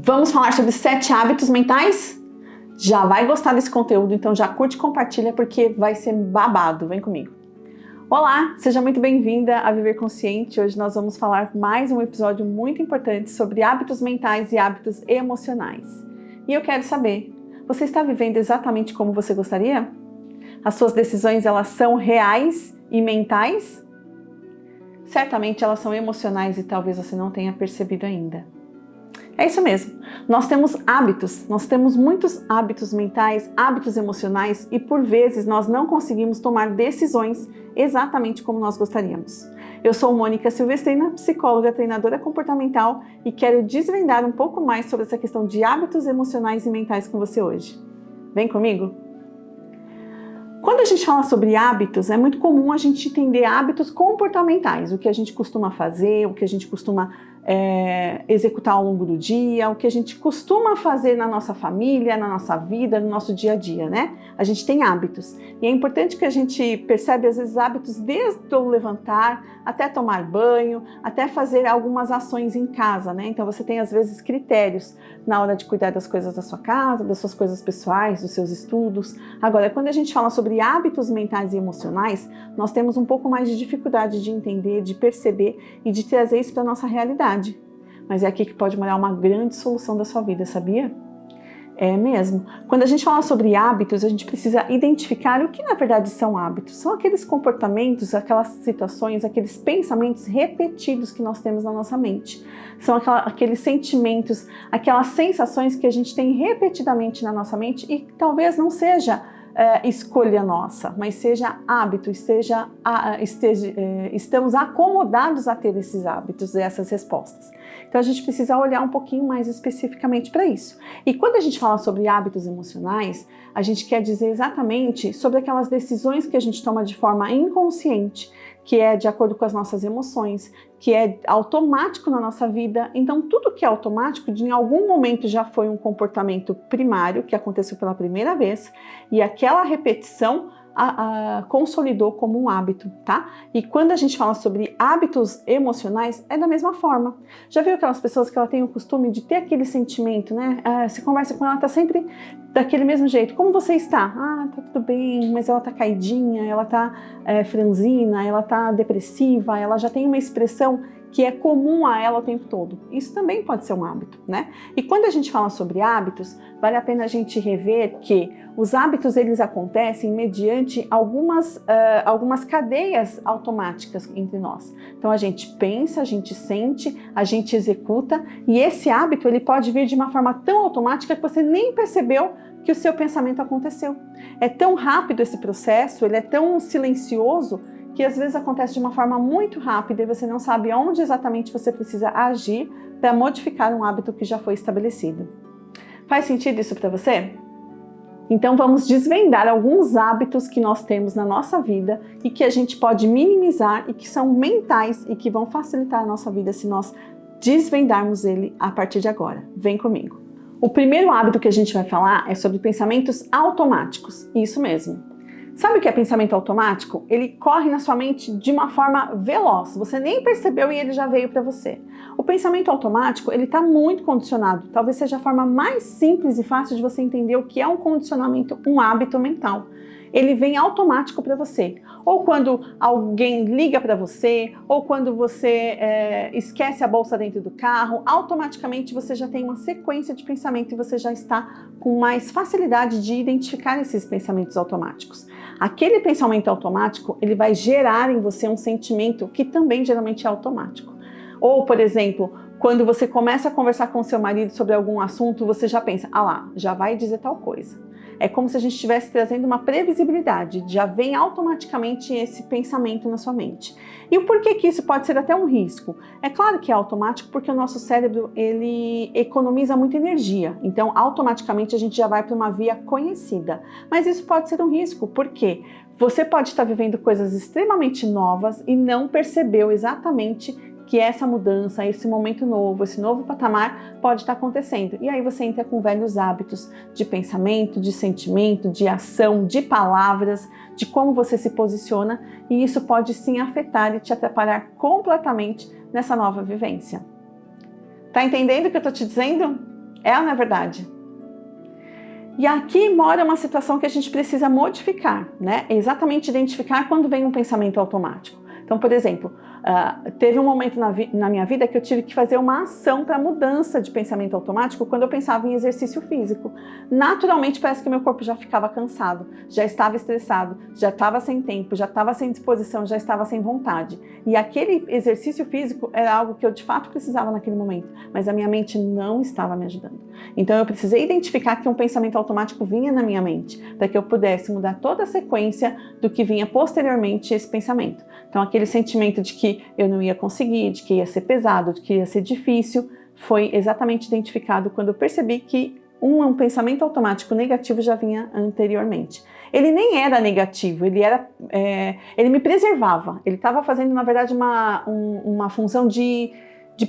Vamos falar sobre 7 hábitos mentais? Já vai gostar desse conteúdo, então já curte e compartilha porque vai ser babado. Vem comigo. Olá, seja muito bem-vinda a Viver Consciente. Hoje nós vamos falar mais um episódio muito importante sobre hábitos mentais e hábitos emocionais. E eu quero saber, você está vivendo exatamente como você gostaria? As suas decisões, elas são reais e mentais? Certamente elas são emocionais e talvez você não tenha percebido ainda. É isso mesmo, nós temos muitos hábitos mentais, hábitos emocionais e por vezes nós não conseguimos tomar decisões exatamente como nós gostaríamos. Eu sou Mônica Silvestrina, psicóloga, treinadora comportamental e quero desvendar um pouco mais sobre essa questão de hábitos emocionais e mentais com você hoje. Vem comigo? Quando a gente fala sobre hábitos, é muito comum a gente entender hábitos comportamentais, o que a gente costuma fazer, o que a gente costuma executar ao longo do dia, o que a gente costuma fazer na nossa família, na nossa vida, no nosso dia a dia, né? A gente tem hábitos e é importante que a gente perceba às vezes hábitos desde o levantar até tomar banho, até fazer algumas ações em casa, né? Então você tem às vezes critérios na hora de cuidar das coisas da sua casa, das suas coisas pessoais, dos seus estudos. Agora, quando a gente fala sobre hábitos mentais e emocionais, nós temos um pouco mais de dificuldade de entender, de perceber e de trazer isso para a nossa realidade. Mas é aqui que pode morar uma grande solução da sua vida, sabia? É mesmo. Quando a gente fala sobre hábitos, a gente precisa identificar o que na verdade são hábitos. São aqueles comportamentos, aquelas situações, aqueles pensamentos repetidos que nós temos na nossa mente. São aqueles sentimentos, aquelas sensações que a gente tem repetidamente na nossa mente e que talvez não seja escolha nossa, mas seja hábito, estamos acomodados a ter esses hábitos e essas respostas. Então a gente precisa olhar um pouquinho mais especificamente para isso. E quando a gente fala sobre hábitos emocionais, a gente quer dizer exatamente sobre aquelas decisões que a gente toma de forma inconsciente, que é de acordo com as nossas emoções, que é automático na nossa vida. Então tudo que é automático, em algum momento já foi um comportamento primário, que aconteceu pela primeira vez, e aquela repetição consolidou como um hábito, tá? E quando a gente fala sobre hábitos emocionais, é da mesma forma. Já viu aquelas pessoas que ela tem o costume de ter aquele sentimento, né? Você conversa com ela, tá sempre daquele mesmo jeito. Como você está? Ah, tá tudo bem, mas ela tá caidinha, ela tá franzina, ela tá depressiva, ela já tem uma expressão que é comum a ela o tempo todo. Isso também pode ser um hábito, né? E quando a gente fala sobre hábitos, vale a pena a gente rever que os hábitos eles acontecem mediante algumas cadeias automáticas entre nós. Então a gente pensa, a gente sente, a gente executa e esse hábito ele pode vir de uma forma tão automática que você nem percebeu que o seu pensamento aconteceu. É tão rápido esse processo, ele é tão silencioso que às vezes acontece de uma forma muito rápida e você não sabe onde exatamente você precisa agir para modificar um hábito que já foi estabelecido. Faz sentido isso para você? Então vamos desvendar alguns hábitos que nós temos na nossa vida e que a gente pode minimizar e que são mentais e que vão facilitar a nossa vida se nós desvendarmos ele a partir de agora. Vem comigo. O primeiro hábito que a gente vai falar é sobre pensamentos automáticos. Isso mesmo. Sabe o que é pensamento automático? Ele corre na sua mente de uma forma veloz, você nem percebeu e ele já veio para você. O pensamento automático, ele está muito condicionado, talvez seja a forma mais simples e fácil de você entender o que é um condicionamento, um hábito mental. Ele vem automático para você, ou quando alguém liga para você, ou quando você esquece a bolsa dentro do carro, automaticamente você já tem uma sequência de pensamento e você já está com mais facilidade de identificar esses pensamentos automáticos. Aquele pensamento automático, ele vai gerar em você um sentimento que também geralmente é automático. Ou, por exemplo, quando você começa a conversar com seu marido sobre algum assunto, você já pensa, ah lá, já vai dizer tal coisa. É como se a gente estivesse trazendo uma previsibilidade, já vem automaticamente esse pensamento na sua mente. E o porquê que isso pode ser até um risco? É claro que é automático porque o nosso cérebro ele economiza muita energia, então automaticamente a gente já vai para uma via conhecida. Mas isso pode ser um risco, porque você pode estar vivendo coisas extremamente novas e não percebeu exatamente que essa mudança, esse momento novo, esse novo patamar pode estar acontecendo. E aí você entra com velhos hábitos de pensamento, de sentimento, de ação, de palavras, de como você se posiciona, e isso pode sim afetar e te atrapalhar completamente nessa nova vivência. Tá entendendo o que eu tô te dizendo? É ou não é verdade? E aqui mora uma situação que a gente precisa modificar, né? É exatamente identificar quando vem um pensamento automático. Então, por exemplo, teve um momento na minha vida que eu tive que fazer uma ação para mudança de pensamento automático quando eu pensava em exercício físico. Naturalmente, parece que meu corpo já ficava cansado, já estava estressado, já estava sem tempo, já estava sem disposição, já estava sem vontade. E aquele exercício físico era algo que eu de fato precisava naquele momento, mas a minha mente não estava me ajudando. Então, eu precisei identificar que um pensamento automático vinha na minha mente, para que eu pudesse mudar toda a sequência do que vinha posteriormente a esse pensamento. Então, aquele sentimento de que eu não ia conseguir, de que ia ser pesado, de que ia ser difícil, foi exatamente identificado quando eu percebi que um pensamento automático negativo já vinha anteriormente. Ele nem era negativo, ele me preservava. Ele estava fazendo, na verdade, uma função de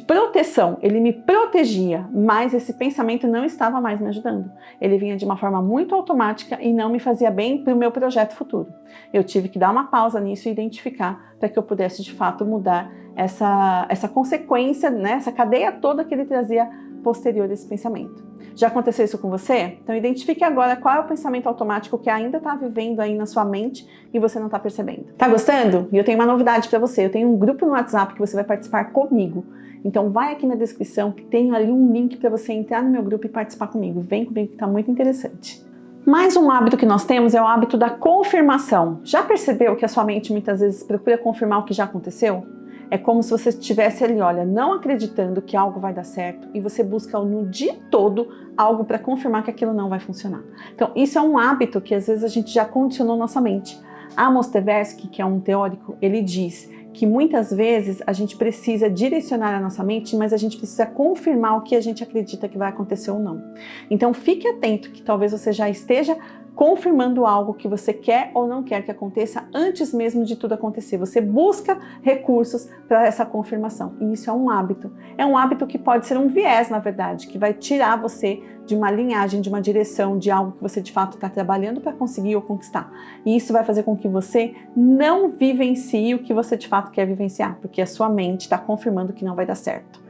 proteção, ele me protegia, mas esse pensamento não estava mais me ajudando. Ele vinha de uma forma muito automática e não me fazia bem para o meu projeto futuro. Eu tive que dar uma pausa nisso e identificar para que eu pudesse de fato mudar essa consequência, né, essa cadeia toda que ele trazia posterior a esse pensamento. Já aconteceu isso com você? Então identifique agora qual é o pensamento automático que ainda está vivendo aí na sua mente e você não está percebendo. Tá gostando? E eu tenho uma novidade para você. Eu tenho um grupo no WhatsApp que você vai participar comigo. Então vai aqui na descrição que tem ali um link para você entrar no meu grupo e participar comigo. Vem comigo que está muito interessante. Mais um hábito que nós temos é o hábito da confirmação. Já percebeu que a sua mente muitas vezes procura confirmar o que já aconteceu? É como se você estivesse ali, olha, não acreditando que algo vai dar certo e você busca no dia todo algo para confirmar que aquilo não vai funcionar. Então, isso é um hábito que às vezes a gente já condicionou nossa mente. Amos Tversky, que é um teórico, ele diz que muitas vezes a gente precisa direcionar a nossa mente, mas a gente precisa confirmar o que a gente acredita que vai acontecer ou não. Então, fique atento que talvez você já esteja confirmando algo que você quer ou não quer que aconteça antes mesmo de tudo acontecer. Você busca recursos para essa confirmação. E isso é um hábito. É um hábito que pode ser um viés, na verdade, que vai tirar você de uma linhagem, de uma direção, de algo que você de fato está trabalhando para conseguir ou conquistar. E isso vai fazer com que você não vivencie o que você de fato quer vivenciar, porque a sua mente está confirmando que não vai dar certo.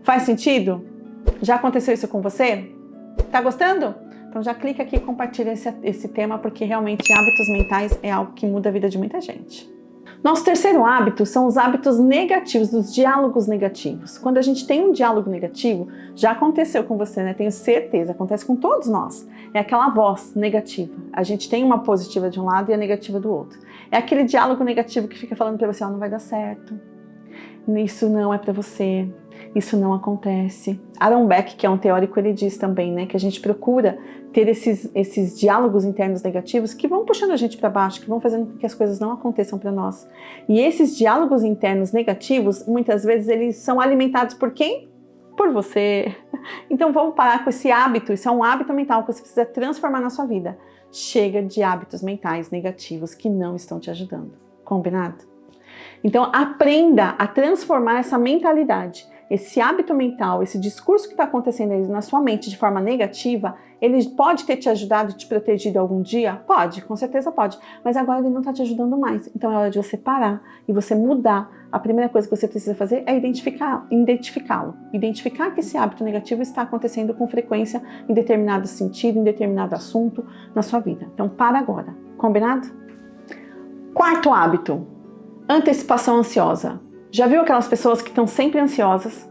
Faz sentido? Já aconteceu isso com você? Tá gostando? Então já clica aqui e compartilha esse tema, porque realmente hábitos mentais é algo que muda a vida de muita gente. Nosso terceiro hábito são os hábitos negativos, os diálogos negativos. Quando a gente tem um diálogo negativo, já aconteceu com você, né? Tenho certeza, acontece com todos nós. É aquela voz negativa. A gente tem uma positiva de um lado e a negativa do outro. É aquele diálogo negativo que fica falando para você, não vai dar certo. Isso não é para você, isso não acontece. Aaron Beck, que é um teórico, ele diz também, né, que a gente procura ter esses diálogos internos negativos que vão puxando a gente para baixo, que vão fazendo com que as coisas não aconteçam para nós. E esses diálogos internos negativos, muitas vezes, eles são alimentados por quem? Por você. Então vamos parar com esse hábito, isso é um hábito mental que você precisa transformar na sua vida. Chega de hábitos mentais negativos que não estão te ajudando. Combinado? Então aprenda a transformar essa mentalidade, esse hábito mental, esse discurso que está acontecendo aí na sua mente de forma negativa, ele pode ter te ajudado, te protegido algum dia? Pode, com certeza pode, mas agora ele não está te ajudando mais. Então é hora de você parar e você mudar. A primeira coisa que você precisa fazer é identificá-lo. Identificar que esse hábito negativo está acontecendo com frequência em determinado sentido, em determinado assunto na sua vida. Então para agora, combinado? Quarto hábito. Antecipação ansiosa. Já viu aquelas pessoas que estão sempre ansiosas,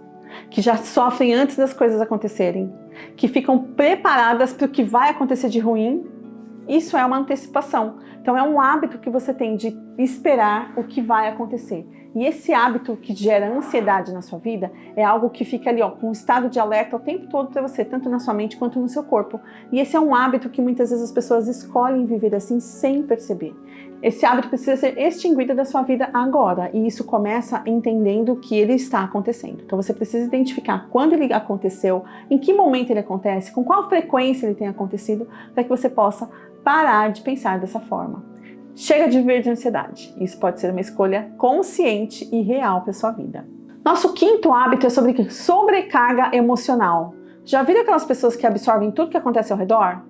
que já sofrem antes das coisas acontecerem, que ficam preparadas para o que vai acontecer de ruim? Isso é uma antecipação. Então é um hábito que você tem de esperar o que vai acontecer. E esse hábito que gera ansiedade na sua vida é algo que fica ali, com um estado de alerta o tempo todo para você, tanto na sua mente quanto no seu corpo. E esse é um hábito que muitas vezes as pessoas escolhem viver assim sem perceber. Esse hábito precisa ser extinguido da sua vida agora, e isso começa entendendo que ele está acontecendo. Então você precisa identificar quando ele aconteceu, em que momento ele acontece, com qual frequência ele tem acontecido, para que você possa parar de pensar dessa forma. Chega de viver de ansiedade. Isso pode ser uma escolha consciente e real para sua vida. Nosso quinto hábito é sobre sobrecarga emocional. Já viram aquelas pessoas que absorvem tudo que acontece ao redor?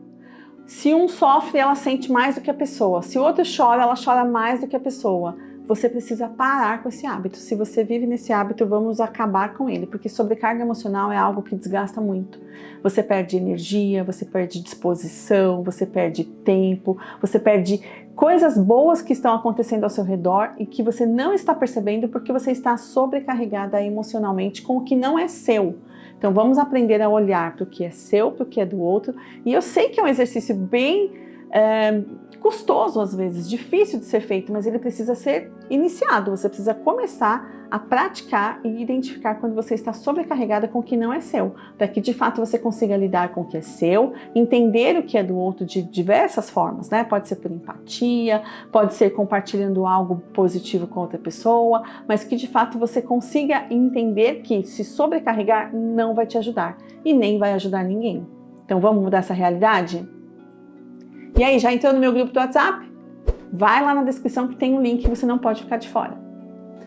Se um sofre, ela sente mais do que a pessoa. Se o outro chora, ela chora mais do que a pessoa. você precisa parar com esse hábito. Se você vive nesse hábito, vamos acabar com ele, porque sobrecarga emocional é algo que desgasta muito. Você perde energia, você perde disposição, você perde tempo, você perde coisas boas que estão acontecendo ao seu redor e que você não está percebendo porque você está sobrecarregada emocionalmente com o que não é seu. Então vamos aprender a olhar para o que é seu, para o que é do outro. E eu sei que é um exercício bem custoso às vezes, difícil de ser feito, mas ele precisa ser iniciado. Você precisa começar a praticar e identificar quando você está sobrecarregada com o que não é seu, para que de fato você consiga lidar com o que é seu, entender o que é do outro de diversas formas, né? Pode ser por empatia, pode ser compartilhando algo positivo com outra pessoa, mas que de fato você consiga entender que se sobrecarregar não vai te ajudar e nem vai ajudar ninguém. Então vamos mudar essa realidade? E aí, já entrou no meu grupo do WhatsApp? Vai lá na descrição que tem um link que você não pode ficar de fora.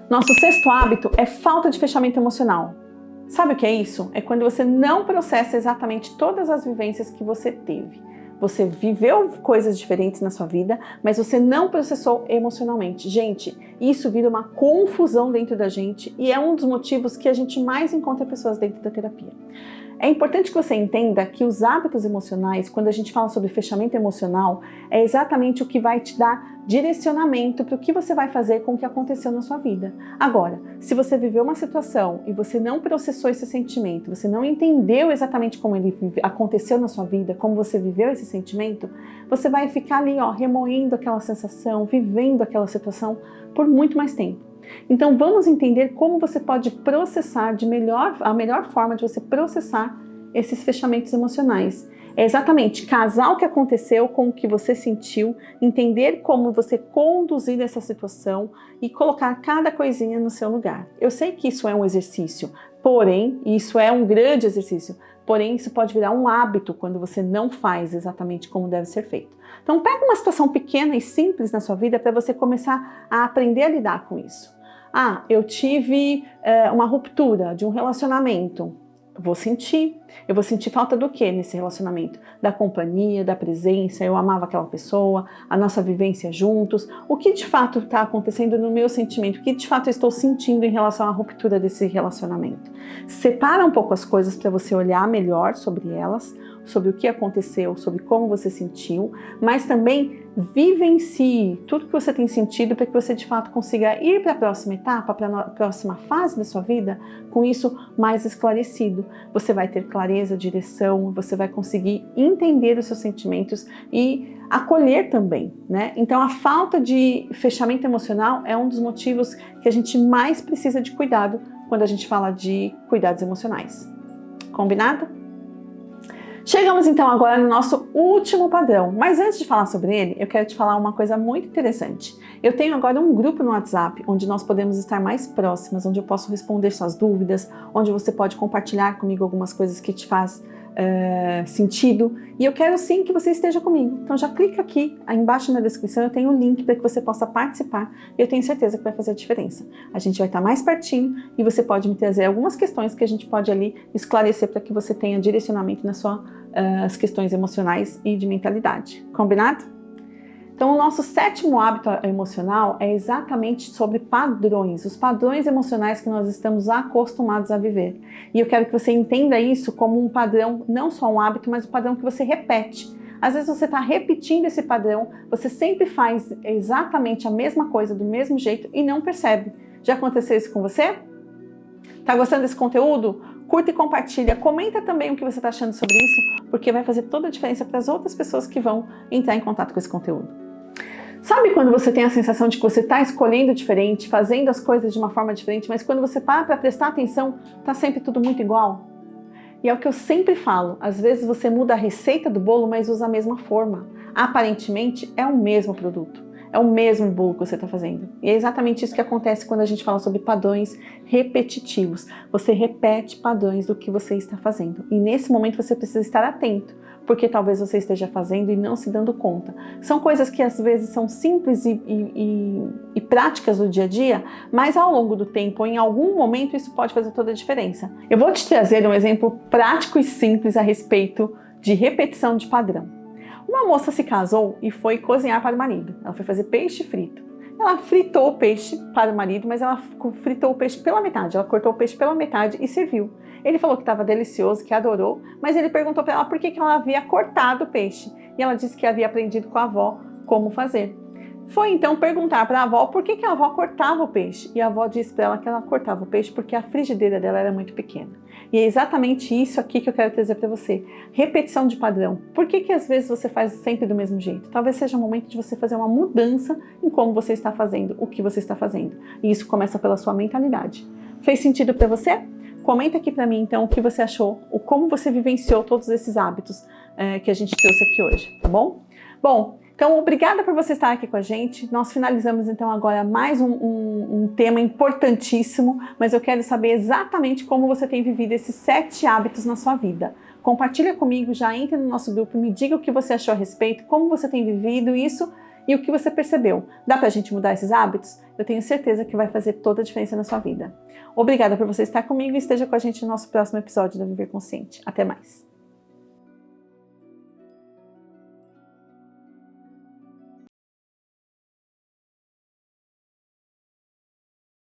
Nosso sexto hábito é falta de fechamento emocional. Sabe o que é isso? É quando você não processa exatamente todas as vivências que você teve. Você viveu coisas diferentes na sua vida, mas você não processou emocionalmente. Gente, isso vira uma confusão dentro da gente e é um dos motivos que a gente mais encontra pessoas dentro da terapia. É importante que você entenda que os hábitos emocionais, quando a gente fala sobre fechamento emocional, é exatamente o que vai te dar direcionamento para o que você vai fazer com o que aconteceu na sua vida. Agora, se você viveu uma situação e você não processou esse sentimento, você não entendeu exatamente como ele aconteceu na sua vida, como você viveu esse sentimento, você vai ficar ali, remoendo aquela sensação, vivendo aquela situação por muito mais tempo. Então vamos entender como você pode processar a melhor forma de você processar esses fechamentos emocionais. É exatamente casar o que aconteceu com o que você sentiu, entender como você conduzir essa situação e colocar cada coisinha no seu lugar. Eu sei que isso é um exercício, porém, isso é um grande exercício, porém isso pode virar um hábito quando você não faz exatamente como deve ser feito. Então pega uma situação pequena e simples na sua vida para você começar a aprender a lidar com isso. Eu tive uma ruptura de um relacionamento. Eu vou sentir falta do que nesse relacionamento? Da companhia, da presença, eu amava aquela pessoa, a nossa vivência juntos. O que de fato está acontecendo no meu sentimento? O que de fato eu estou sentindo em relação à ruptura desse relacionamento? Separa um pouco as coisas para você olhar melhor sobre elas, sobre o que aconteceu, sobre como você sentiu, mas também vivencie tudo que você tem sentido para que você de fato consiga ir para a próxima etapa, para a próxima fase da sua vida, com isso mais esclarecido. Você vai ter clareza, direção, você vai conseguir entender os seus sentimentos e acolher também, né? Então a falta de fechamento emocional é um dos motivos que a gente mais precisa de cuidado quando a gente fala de cuidados emocionais. Combinado? Chegamos então agora no nosso último padrão, mas antes de falar sobre ele, eu quero te falar uma coisa muito interessante. Eu tenho agora um grupo no WhatsApp, onde nós podemos estar mais próximas, onde eu posso responder suas dúvidas, onde você pode compartilhar comigo algumas coisas que te faz sentido, e eu quero sim que você esteja comigo. Então já clica aqui, aí embaixo na descrição eu tenho um link para que você possa participar, e eu tenho certeza que vai fazer a diferença. A gente vai estar mais pertinho e você pode me trazer algumas questões que a gente pode ali esclarecer para que você tenha direcionamento nas suas questões emocionais e de mentalidade. Combinado? Então, o nosso sétimo hábito emocional é exatamente sobre padrões, os padrões emocionais que nós estamos acostumados a viver. E eu quero que você entenda isso como um padrão, não só um hábito, mas um padrão que você repete. Às vezes você está repetindo esse padrão, você sempre faz exatamente a mesma coisa do mesmo jeito e não percebe. Já aconteceu isso com você? Tá gostando desse conteúdo? Curta e compartilha, comenta também o que você está achando sobre isso, porque vai fazer toda a diferença para as outras pessoas que vão entrar em contato com esse conteúdo. Sabe quando você tem a sensação de que você está escolhendo diferente, fazendo as coisas de uma forma diferente, mas quando você para prestar atenção, está sempre tudo muito igual? E é o que eu sempre falo, às vezes você muda a receita do bolo, mas usa a mesma forma. Aparentemente é o mesmo produto, é o mesmo bolo que você está fazendo. E é exatamente isso que acontece quando a gente fala sobre padrões repetitivos. Você repete padrões do que você está fazendo. E nesse momento você precisa estar atento, porque talvez você esteja fazendo e não se dando conta. São coisas que às vezes são simples e práticas do dia a dia, mas ao longo do tempo, em algum momento, isso pode fazer toda a diferença. Eu vou te trazer um exemplo prático e simples a respeito de repetição de padrão. Uma moça se casou e foi cozinhar para o marido. Ela foi fazer peixe frito. Ela fritou o peixe para o marido, mas ela fritou o peixe pela metade. Ela cortou o peixe pela metade e serviu. Ele falou que estava delicioso, que adorou, mas ele perguntou para ela por que ela havia cortado o peixe. E ela disse que havia aprendido com a avó como fazer. Foi então perguntar para a avó por que a avó cortava o peixe. E a avó disse para ela que ela cortava o peixe porque a frigideira dela era muito pequena. E é exatamente isso aqui que eu quero trazer para você. Repetição de padrão. Por que às vezes você faz sempre do mesmo jeito? Talvez seja o momento de você fazer uma mudança em como você está fazendo, o que você está fazendo. E isso começa pela sua mentalidade. Fez sentido para você? Comenta aqui para mim então o que você achou, o como você vivenciou todos esses hábitos que a gente trouxe aqui hoje, tá bom? Bom, então, obrigada por você estar aqui com a gente. Nós finalizamos então agora mais um tema importantíssimo, mas eu quero saber exatamente como você tem vivido esses 7 hábitos na sua vida. Compartilha comigo, já entre no nosso grupo, me diga o que você achou a respeito, como você tem vivido isso e o que você percebeu. Dá pra gente mudar esses hábitos? Eu tenho certeza que vai fazer toda a diferença na sua vida. Obrigada por você estar comigo e esteja com a gente no nosso próximo episódio do Viver Consciente. Até mais!